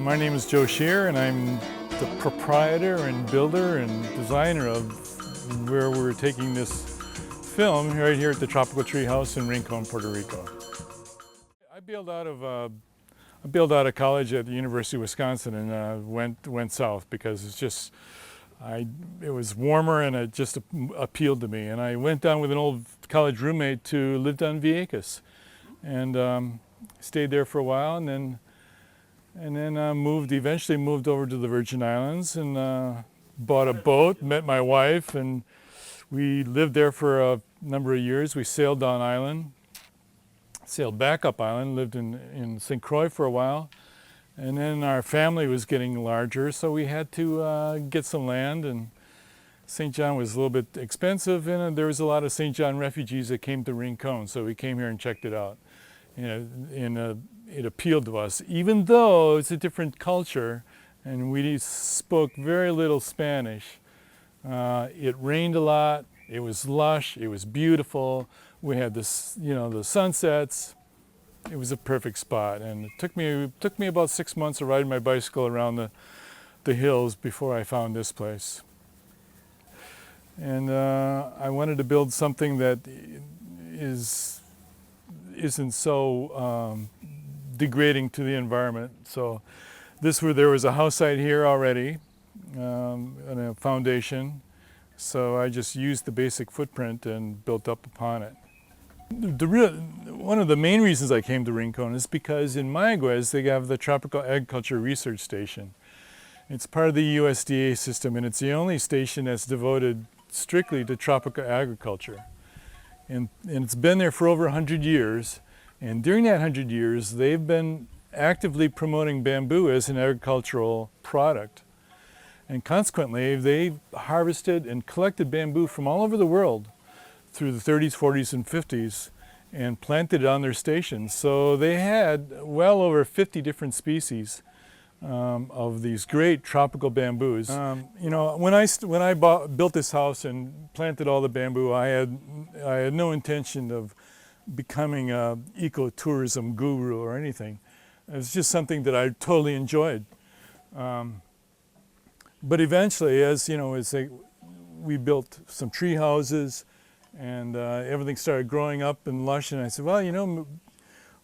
My name is Joe Shear, and I'm the proprietor and builder and designer of where we're taking this film right here at the Tropical Treehouse in Rincon, Puerto Rico. I bailed out of college at the University of Wisconsin and went south because it was warmer and it just appealed to me. And I went down with an old college roommate to live down in Vieques, and stayed there for a while, and then eventually moved over to the Virgin Islands and bought a boat, met my wife, and we lived there for a number of years. We sailed down island, sailed back up island, lived in St. Croix for a while, and then our family was getting larger, so we had to get some land, and St. John was a little bit expensive, and there was a lot of St. John refugees that came to Rincon, so we came here and checked it out. It appealed to us, even though it's a different culture and we spoke very little Spanish. It rained a lot, it was lush, it was beautiful, we had this, the sunsets. It was a perfect spot, and it took me about 6 months of riding my bicycle around the hills before I found this place. And I wanted to build something that isn't so degrading to the environment. So there was a house site here already, and a foundation. So I just used the basic footprint and built up upon it. One of the main reasons I came to Rincon is because in Mayaguez they have the Tropical Agriculture Research Station. It's part of the USDA system, and it's the only station that's devoted strictly to tropical agriculture. And it's been there for over 100 years. And during that 100 years, they've been actively promoting bamboo as an agricultural product. And consequently, they harvested and collected bamboo from all over the world through the 30s, 40s, and 50s and planted it on their stations. So they had well over 50 different species of these great tropical bamboos. When I built this house and planted all the bamboo, I had no intention of becoming an ecotourism guru or anything. It was just something that I totally enjoyed. But eventually, we built some tree houses, and everything started growing up and lush, and I said, well,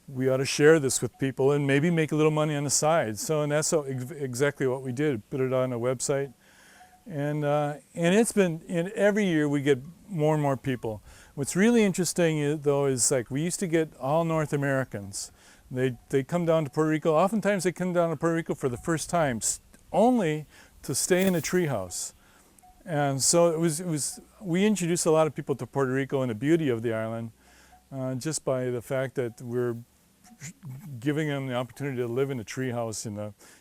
we ought to share this with people and maybe make a little money on the side. And that's exactly what we did, put it on a website. And it's been, every year we get more and more people. What's really interesting though is we used to get all North Americans. They come down to Puerto Rico. Oftentimes they come down to Puerto Rico for the first time, only to stay in a treehouse. And so we introduced a lot of people to Puerto Rico and the beauty of the island, just by the fact that we're giving them the opportunity to live in a treehouse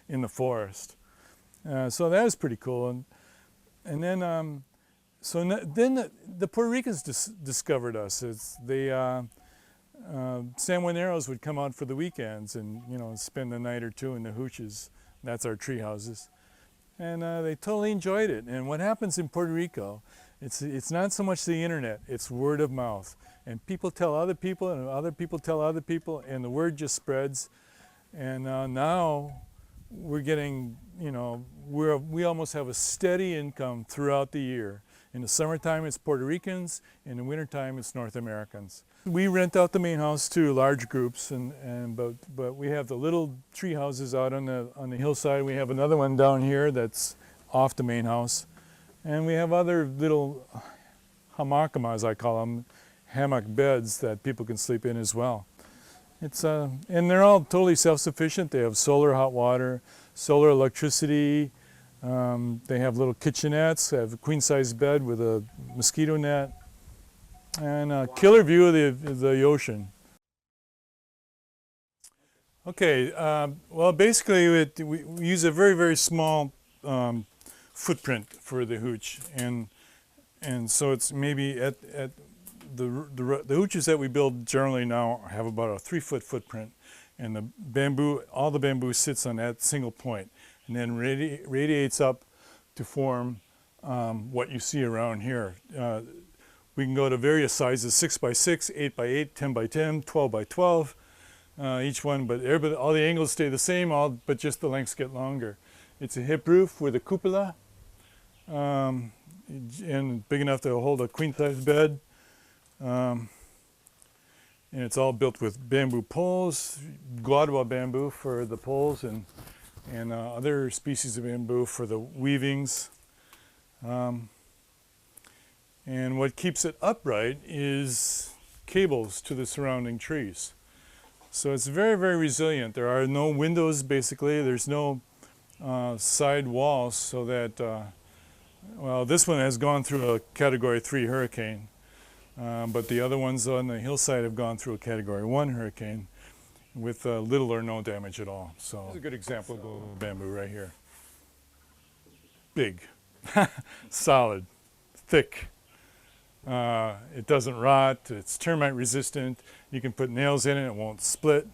in the forest. So that was pretty cool. And then the Puerto Ricans discovered us. San Juaneros would come out for the weekends and spend a night or two in the hooches. That's our tree houses. And they totally enjoyed it. And what happens in Puerto Rico, it's not so much the internet, it's word of mouth. And people tell other people, and other people tell other people, and the word just spreads. And now we're getting, we almost have a steady income throughout the year. In the summertime, it's Puerto Ricans. In the wintertime, it's North Americans. We rent out the main house to large groups, but we have the little tree houses out on the hillside. We have another one down here that's off the main house. And we have other little hamakamas, I call them, hammock beds that people can sleep in as well. And they're all totally self-sufficient. They have solar hot water, solar electricity. They have little kitchenettes. They have a queen-size bed with a mosquito net, and a killer view of the ocean. Okay, well, basically we use a very, very small footprint for the hooch, and so it's maybe at the hooches that we build generally now have about a 3-foot footprint, and the bamboo, all the bamboo sits on that single point, and then radiates up to form what you see around here. We can go to various sizes: 6x6, 8x8, 10x10, 12x12. each one, but all the angles stay the same, but just the lengths get longer. It's a hip roof with a cupola, and big enough to hold a queen-size bed. And it's all built with bamboo poles, guadua bamboo for the poles, and other species of bamboo for the weavings. And what keeps it upright is cables to the surrounding trees. So it's very, very resilient. There are no windows, basically. There's no side walls, so that, well, this one has gone through a Category 3 hurricane, but the other ones on the hillside have gone through a Category 1 hurricane with little or no damage at all. So here's a good example of bamboo right here. Big, solid, thick. It doesn't rot, it's termite resistant. You can put nails in it, it won't split.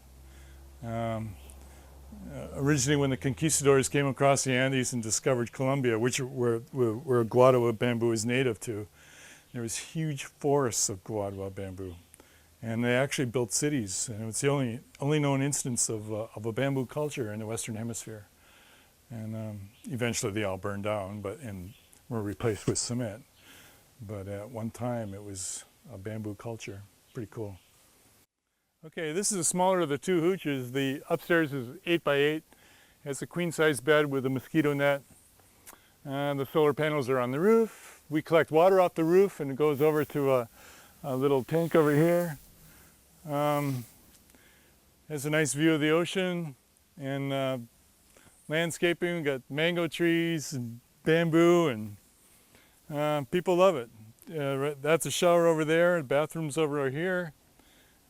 Originally when the conquistadors came across the Andes and discovered Colombia, where guadua bamboo is native to, there was huge forests of guadua bamboo. And they actually built cities, and it's the only known instance of a bamboo culture in the Western Hemisphere. And eventually they all burned down, and were replaced with cement. But at one time it was a bamboo culture. Pretty cool. Okay, this is the smaller of the two hooches. The upstairs is 8x8. Has a queen-size bed with a mosquito net. The solar panels are on the roof. We collect water off the roof and it goes over to a little tank over here. Has a nice view of the ocean and landscaping. We've got mango trees and bamboo, and people love it. That's a shower over there, bathrooms over here.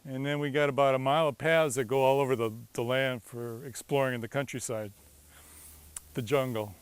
And then we got about a mile of paths that go all over the land for exploring in the countryside, the jungle.